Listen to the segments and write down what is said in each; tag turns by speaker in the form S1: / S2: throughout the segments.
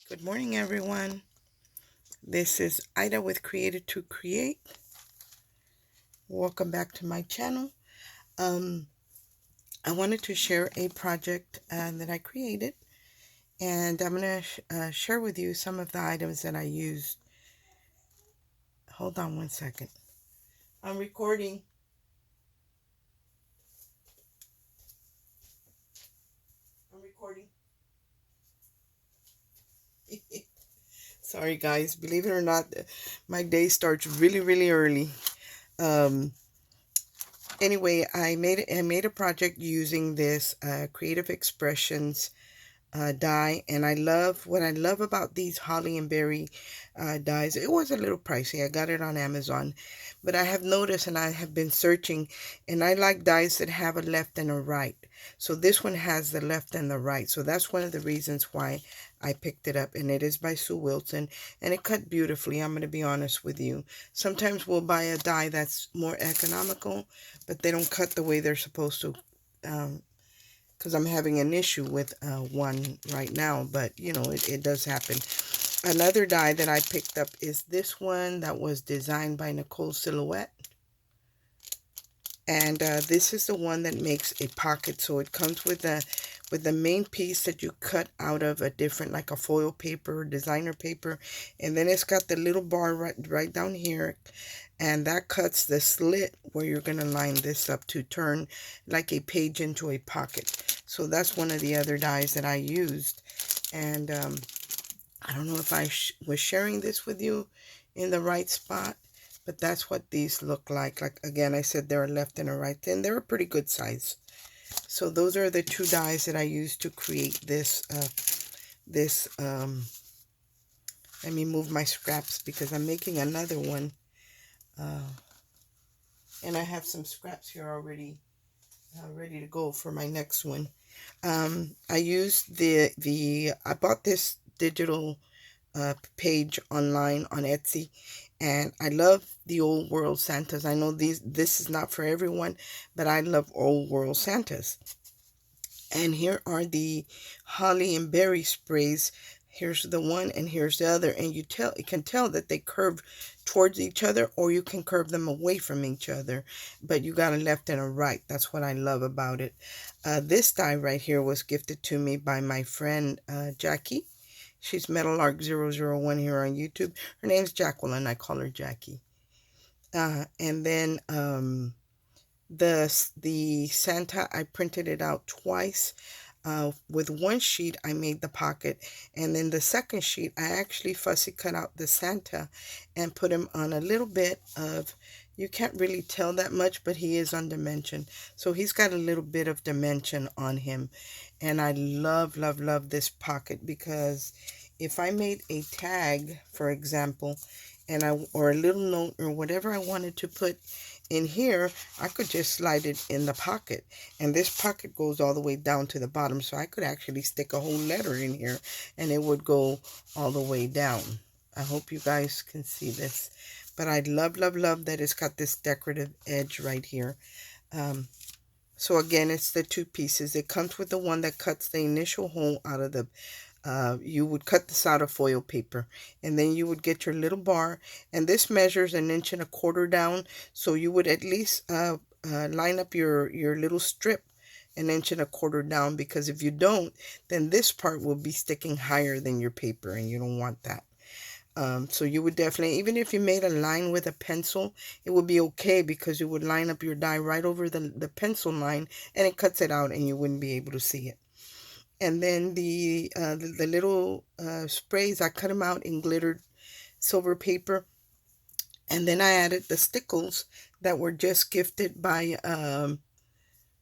S1: Good morning, everyone. This is Ida with Created to Create. Welcome back to my channel. Um, I wanted to share a project that I created, and I'm going to share with you some of the items that I used. Hold on one second. I'm recording. I'm recording. Sorry, guys. Believe it or not, my day starts really, really early. Um, anyway, I made a project using this Creative Expressions die, and what I love about these holly and berry dies. It was a little pricey. I got it on Amazon, but I have noticed, and I have been searching, and I like dies that have a left and a right. So this one has the left and the right, so that's one of the reasons why I picked it up. And it is by Sue Wilson, and it cut beautifully. I'm going to be honest with you. Sometimes we'll buy a die that's more economical, but they don't cut the way they're supposed to. Because I'm having an issue with one right now, but you know, it does happen. Another die that I picked up is this one that was designed by Nicole Silhouette. And this is the one that makes a pocket. So it comes with the main piece that you cut out of a different, like a foil paper, designer paper. And then it's got the little bar right down here. And that cuts the slit where you're going to line this up to turn like a page into a pocket. So that's one of the other dies that I used. And I don't know if I was sharing this with you in the right spot, but that's what these look like. Like, again, I said they're a left and a right, and they're a pretty good size. So those are the two dies that I used to create this. Let me move my scraps because I'm making another one. And I have some scraps here already ready to go for my next one. I used I bought this digital page online on Etsy, and I love the old world Santas. I know this is not for everyone, but I love old world Santas. And here are the holly and berry sprays. Here's the one and here's the other, and you can tell that they curve towards each other, or you can curve them away from each other, but you got a left and a right. That's what I love about it. This die right here was gifted to me by my friend Jackie. She's Metalark001 here on YouTube. Her name's Jacqueline. I call her Jackie. And then the Santa, I printed it out twice. With one sheet, I made the pocket, and then the second sheet, I actually fussy cut out the Santa and put him on a little bit of, you can't really tell that much, but he is on dimension. So he's got a little bit of dimension on him. And I love, love, love this pocket, because if I made a tag, for example, or a little note or whatever I wanted to put in here, I could just slide it in the pocket, and this pocket goes all the way down to the bottom, so I could actually stick a whole letter in here and it would go all the way down. I hope you guys can see this, but I love, love, love that it's got this decorative edge right here. So again, it's the two pieces. It comes with the one that cuts the initial hole out of the you would cut this out of foil paper, and then you would get your little bar, and this measures 1.25 inches down, so you would at least line up your little strip 1.25 inches down, because if you don't, then this part will be sticking higher than your paper, and you don't want that. So you would definitely, even if you made a line with a pencil, it would be okay, because you would line up your die right over the pencil line, and it cuts it out and you wouldn't be able to see it. And then the little sprays, I cut them out in glittered silver paper. And then I added the stickles that were just gifted by,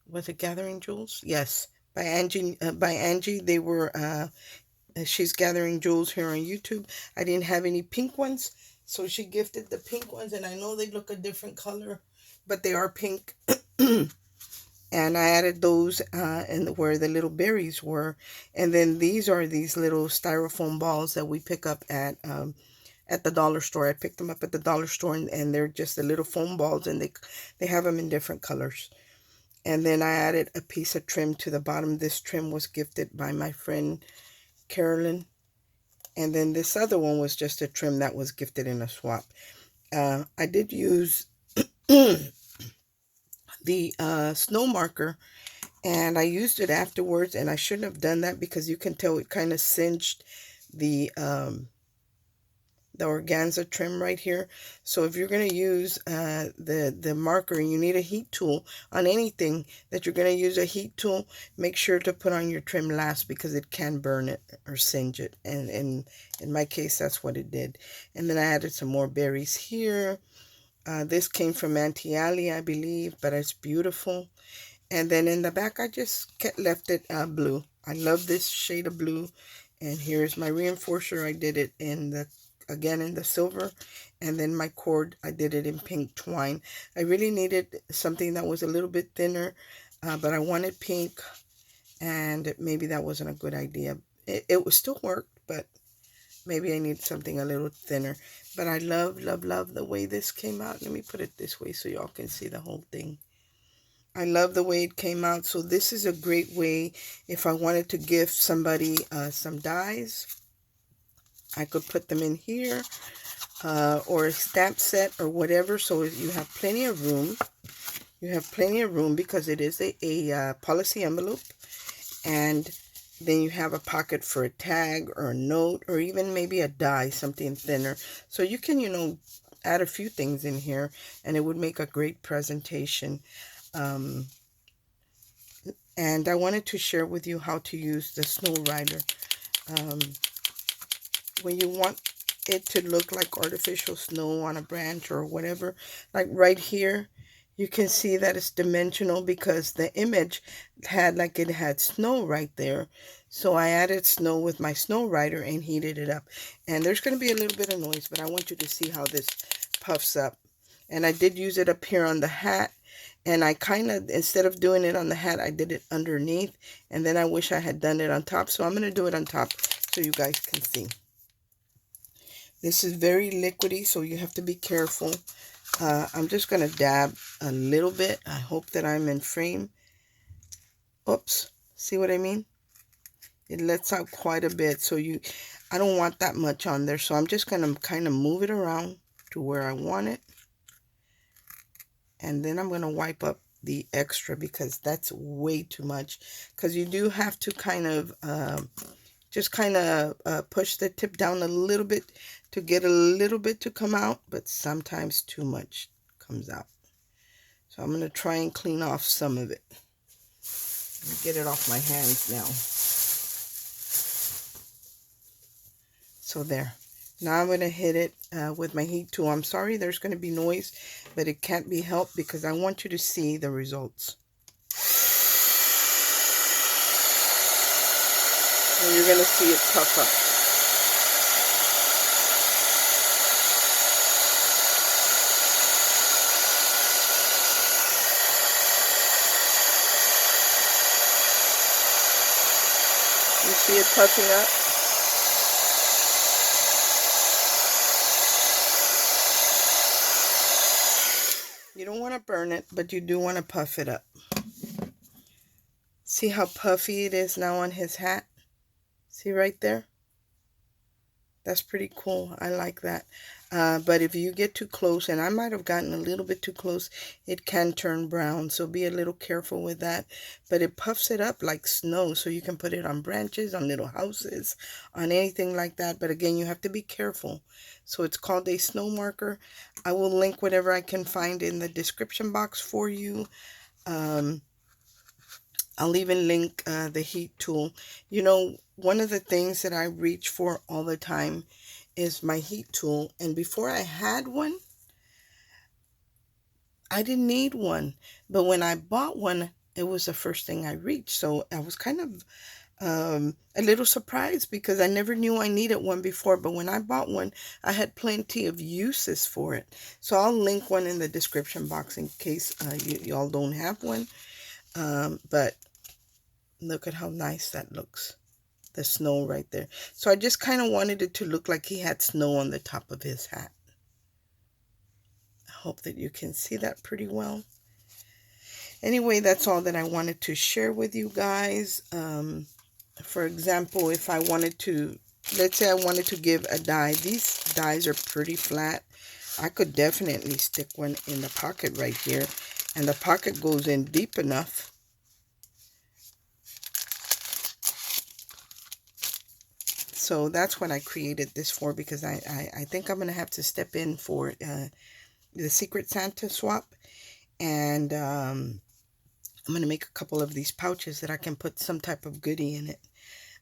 S1: was it Gathering Jewels? Yes, by Angie. By Angie, they were, she's Gathering Jewels here on YouTube. I didn't have any pink ones, so she gifted the pink ones, and I know they look a different color, but they are pink. And I added those and where the little berries were. And then these are these little styrofoam balls that we pick up at the dollar store. I picked them up at the dollar store, and they're just the little foam balls, and they have them in different colors. And then I added a piece of trim to the bottom. This trim was gifted by my friend Carolyn. And then this other one was just a trim that was gifted in a swap. I did use the snow marker, and I used it afterwards, and I shouldn't have done that because you can tell it kind of singed the organza trim right here. So if you're going to use the marker and you need a heat tool on anything that you're going to use a heat tool, make sure to put on your trim last because it can burn it or singe it. And in my case, that's what it did. And then I added some more berries here. This came from Auntie Allie, I believe, but it's beautiful. And then in the back, I just left it blue. I love this shade of blue. And here's my reinforcer. I did it in the again in the silver, and then my cord I did it in pink twine. I really needed something that was a little bit thinner, but I wanted pink, and maybe that wasn't a good idea. It would still work, but maybe I need something a little thinner. But I love the way this came out. Let me put it this way so y'all can see the whole thing. I love the way it came out. So this is a great way if I wanted to gift somebody some dies. I could put them in here, or a stamp set or whatever. So you have plenty of room. You have plenty of room because it is a policy envelope. And then you have a pocket for a tag or a note or even maybe a die, something thinner. So you can, add a few things in here and it would make a great presentation. And I wanted to share with you how to use the Snow Rider. When you want it to look like artificial snow on a branch or whatever, like right here, you can see that it's dimensional because the image had like it had snow right there. So I added snow with my Snow Rider and heated it up. And there's going to be a little bit of noise, but I want you to see how this puffs up. And I did use it up here on the hat. And I kind of, instead of doing it on the hat, I did it underneath. And then I wish I had done it on top. So I'm going to do it on top so you guys can see. This is very liquidy, so you have to be careful. I'm just going to dab a little bit. I hope that I'm in frame. Oops. See what I mean? It lets out quite a bit, so I don't want that much on there. So I'm just going to kind of move it around to where I want it. And then I'm going to wipe up the extra because that's way too much. Because you do have to kind of just kind of push the tip down a little bit to get a little bit to come out, but sometimes too much comes out. So I'm going to try and clean off some of it. Get it off my hands now. So there. Now I'm going to hit it with my heat tool. I'm sorry there's going to be noise, but it can't be helped because I want you to see the results. And you're going to see it puff up. You see it puffing up? You don't want to burn it, but you do want to puff it up. See how puffy it is now on his hat? See right there? That's pretty cool. I like that. But if you get too close, and I might have gotten a little bit too close, it can turn brown. So be a little careful with that. But it puffs it up like snow. So you can put it on branches, on little houses, on anything like that. But again, you have to be careful. So it's called a snow marker. I will link whatever I can find in the description box for you. I'll even link the heat tool. One of the things that I reach for all the time is my heat tool. And before I had one, I didn't need one. But when I bought one, it was the first thing I reached. So I was kind of a little surprised because I never knew I needed one before. But when I bought one, I had plenty of uses for it. So I'll link one in the description box in case y'all don't have one. But look at how nice that looks. The snow right there. So I just kind of wanted it to look like he had snow on the top of his hat. I hope that you can see that pretty well. Anyway, that's all that I wanted to share with you guys. For example, if I wanted to let's say I wanted to give a die. These dies are pretty flat. I could definitely stick one in the pocket right here, and the pocket goes in deep enough. So that's what I created this for, because I think I'm going to have to step in for the Secret Santa swap. And I'm going to make a couple of these pouches that I can put some type of goodie in it.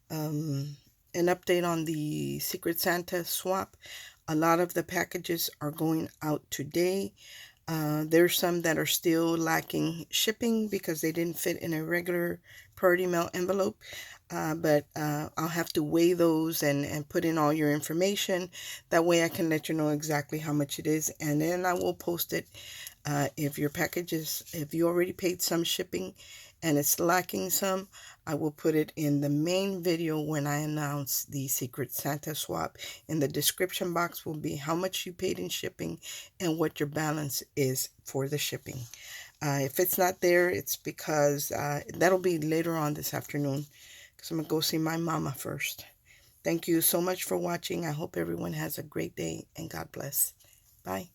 S1: An update on the Secret Santa swap. A lot of the packages are going out today. There's some that are still lacking shipping because they didn't fit in a regular Priority Mail envelope. But I'll have to weigh those and put in all your information. That way I can let you know exactly how much it is. And then I will post it. If your package is, if you already paid some shipping and it's lacking some, I will put it in the main video when I announce the Secret Santa swap. In the description box will be how much you paid in shipping and what your balance is for the shipping. If it's not there, it's because that'll be later on this afternoon, because I'm going to go see my mama first. Thank you so much for watching. I hope everyone has a great day, and God bless. Bye.